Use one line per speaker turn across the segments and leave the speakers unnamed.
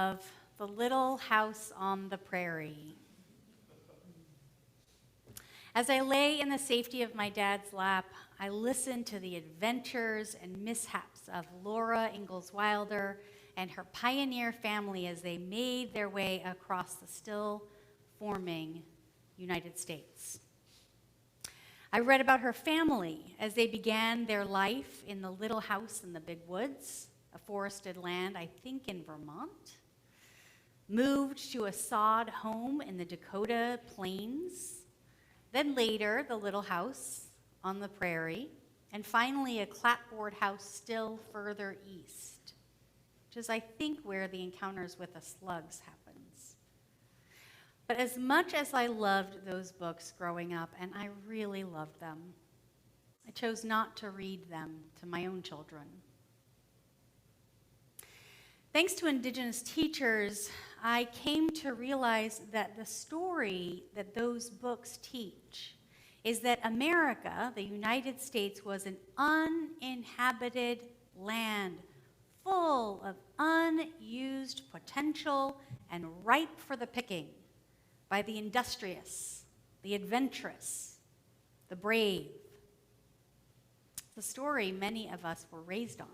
of The Little House on the Prairie. As I lay in the safety of my dad's lap, I listened to the adventures and mishaps of Laura Ingalls Wilder and her pioneer family as they made their way across the still forming United States. I read about her family as they began their life in the little house in the big woods, a forested land, I think in Vermont, moved to a sod home in the Dakota Plains, then later the little house on the prairie, and finally a clapboard house still further east, which is, I think, where the encounters with the slugs happens. But as much as I loved those books growing up, and I really loved them, I chose not to read them to my own children. Thanks to Indigenous teachers, I came to realize that the story that those books teach is that America, the United States, was an uninhabited land full of unused potential and ripe for the picking by the industrious, the adventurous, the brave. The story many of us were raised on.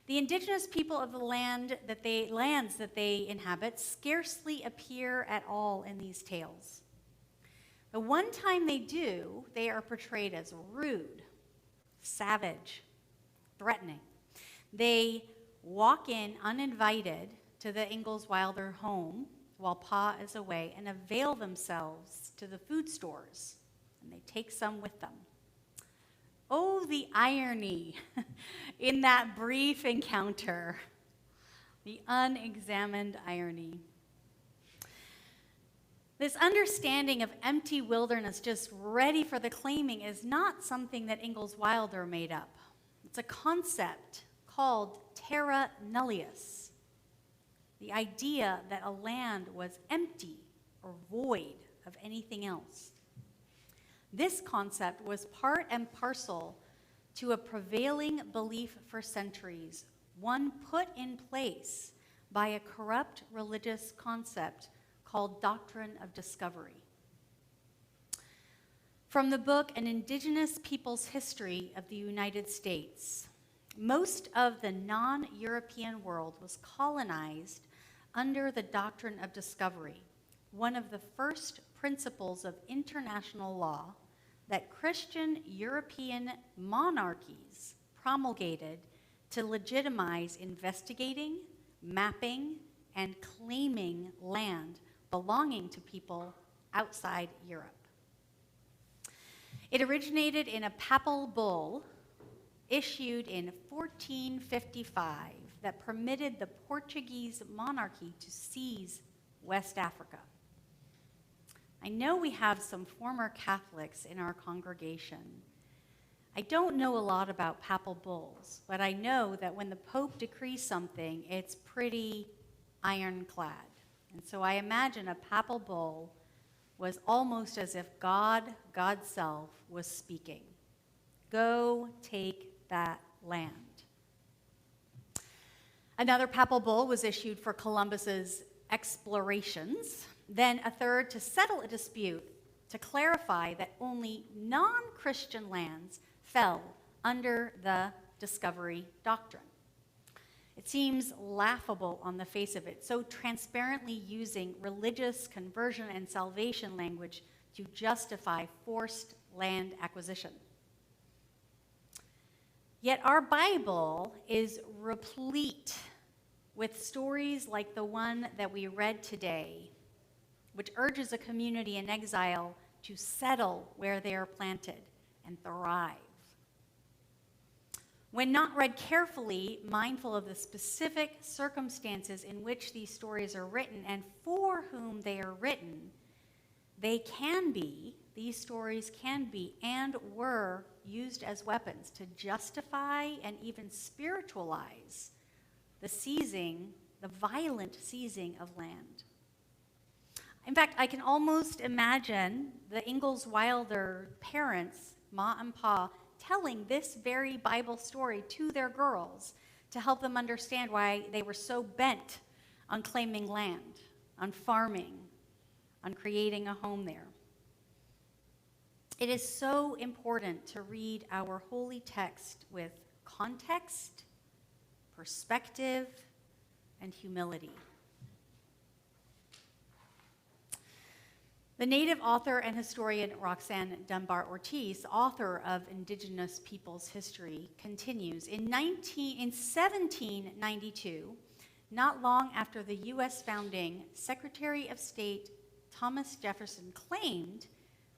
The indigenous people of the lands that they inhabit scarcely appear at all in these tales. The one time they do, they are portrayed as rude, savage, threatening. They walk in uninvited to the Ingalls Wilder home while Pa is away and avail themselves to the food stores, and they take some with them. Oh, the irony in that brief encounter, the unexamined irony. This understanding of empty wilderness just ready for the claiming is not something that Ingalls Wilder made up. It's a concept called terra nullius, the idea that a land was empty or void of anything else. This concept was part and parcel to a prevailing belief for centuries, one put in place by a corrupt religious concept called doctrine of discovery. From the book An Indigenous People's History of the United States, most of the non-European world was colonized under the doctrine of discovery, one of the first principles of international law that Christian European monarchies promulgated to legitimize investigating, mapping, and claiming land belonging to people outside Europe. It originated in a papal bull issued in 1455 that permitted the Portuguese monarchy to seize West Africa. I know we have some former Catholics in our congregation. I don't know a lot about papal bulls, but I know that when the Pope decrees something, it's pretty ironclad. And so I imagine a papal bull was almost as if God's self, was speaking. Go take that land. Another papal bull was issued for Columbus's explorations, then a third to settle a dispute to clarify that only non-Christian lands fell under the discovery doctrine. It seems laughable on the face of it, so transparently using religious conversion and salvation language to justify forced land acquisition. Yet our Bible is replete with stories like the one that we read today, which urges a community in exile to settle where they are planted and thrive. When not read carefully, mindful of the specific circumstances in which these stories are written and for whom they are written, these stories can be and were used as weapons to justify and even spiritualize the violent seizing of land. In fact, I can almost imagine the Ingalls Wilder parents, Ma and Pa, telling this very Bible story to their girls to help them understand why they were so bent on claiming land, on farming, on creating a home there. It is so important to read our holy text with context, perspective, and humility. The native author and historian Roxanne Dunbar Ortiz, author of Indigenous Peoples History, continues, in 1792, not long after the U.S. founding, Secretary of State Thomas Jefferson claimed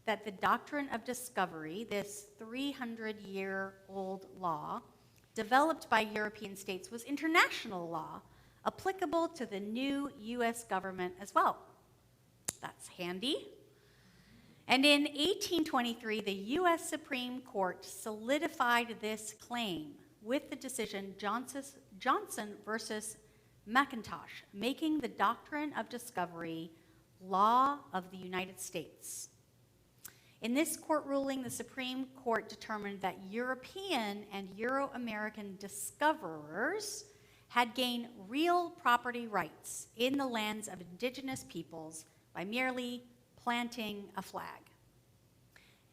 that the doctrine of discovery, this 300-year-old law, developed by European states, was international law, applicable to the new U.S. government as well. That's handy. And in 1823, the U.S. Supreme Court solidified this claim with the decision Johnson versus McIntosh, making the doctrine of discovery law of the United States. In this court ruling, the Supreme Court determined that European and Euro-American discoverers had gained real property rights in the lands of indigenous peoples by merely planting a flag.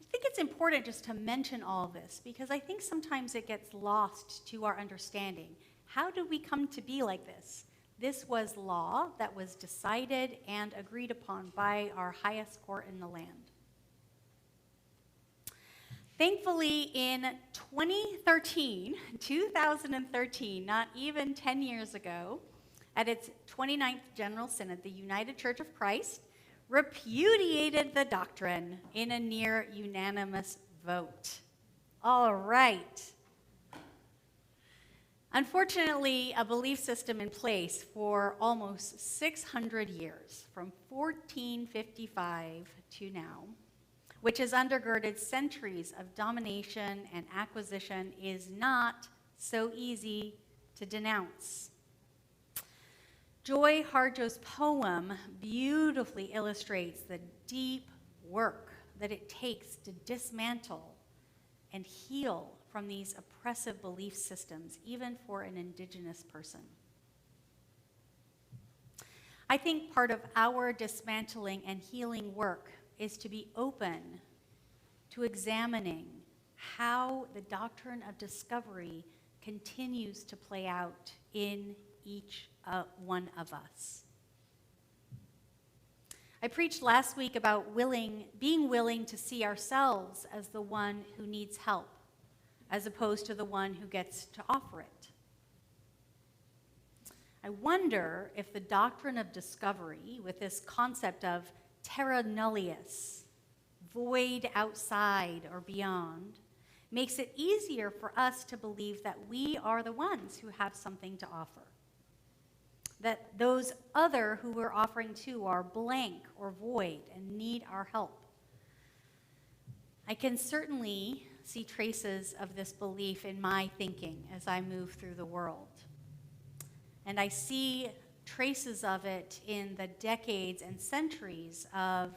I think it's important just to mention all this because I think sometimes it gets lost to our understanding. How did we come to be like this? This was law that was decided and agreed upon by our highest court in the land. Thankfully, in 2013, not even 10 years ago, at its 29th General Synod, the United Church of Christ repudiated the doctrine in a near unanimous vote. All right. Unfortunately, a belief system in place for almost 600 years, from 1455 to now, which has undergirded centuries of domination and acquisition, is not so easy to denounce. Joy Harjo's poem beautifully illustrates the deep work that it takes to dismantle and heal from these oppressive belief systems, even for an indigenous person. I think part of our dismantling and healing work is to be open to examining how the doctrine of discovery continues to play out in each one of us. I preached last week about being willing to see ourselves as the one who needs help, as opposed to the one who gets to offer it. I wonder if the doctrine of discovery, with this concept of terra nullius, void outside or beyond, makes it easier for us to believe that we are the ones who have something to offer. That those other who we're offering to are blank or void and need our help. I can certainly see traces of this belief in my thinking as I move through the world. And I see traces of it in the decades and centuries of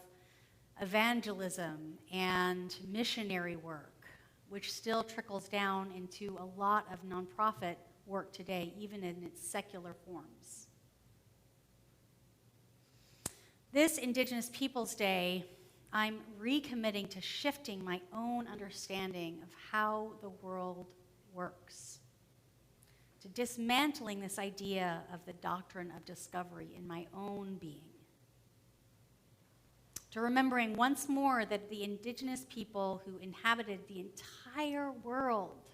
evangelism and missionary work, which still trickles down into a lot of nonprofit work today, even in its secular forms. This Indigenous Peoples Day, I'm recommitting to shifting my own understanding of how the world works, to dismantling this idea of the doctrine of discovery in my own being, to remembering once more that the indigenous people who inhabited the entire world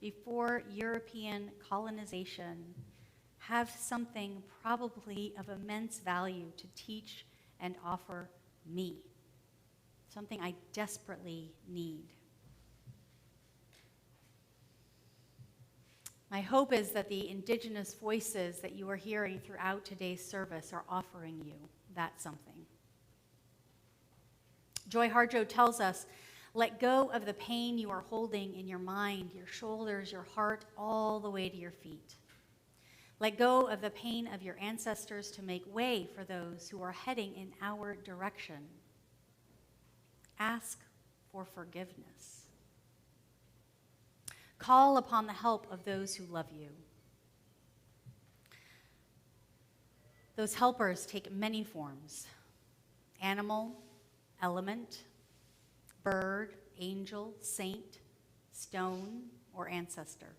before European colonization have something probably of immense value to teach and offer me, something I desperately need. My hope is that the indigenous voices that you are hearing throughout today's service are offering you that something. Joy Harjo tells us, let go of the pain you are holding in your mind, your shoulders, your heart, all the way to your feet. Let go of the pain of your ancestors to make way for those who are heading in our direction. Ask for forgiveness. Call upon the help of those who love you. Those helpers take many forms: animal, element, bird, angel, saint, stone, or ancestor.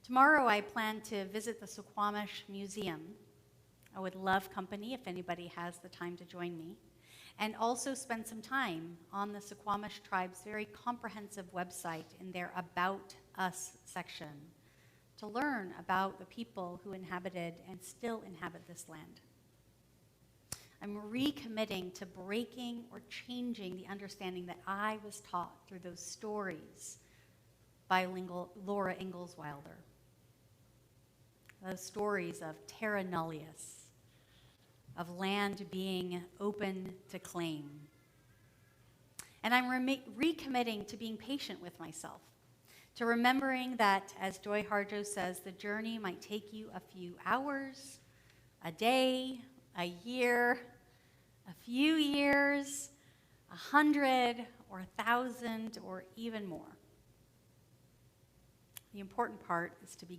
Tomorrow I plan to visit the Suquamish Museum. I would love company if anybody has the time to join me, and also spend some time on the Suquamish tribe's very comprehensive website in their About Us section to learn about the people who inhabited and still inhabit this land. I'm recommitting to breaking or changing the understanding that I was taught through those stories by Laura Ingalls Wilder. Those stories of terra nullius, of land being open to claim. And I'm recommitting to being patient with myself, to remembering that, as Joy Harjo says, the journey might take you a few hours, a day, a year, a few years, 100 or 1,000 or even more. The important part is to be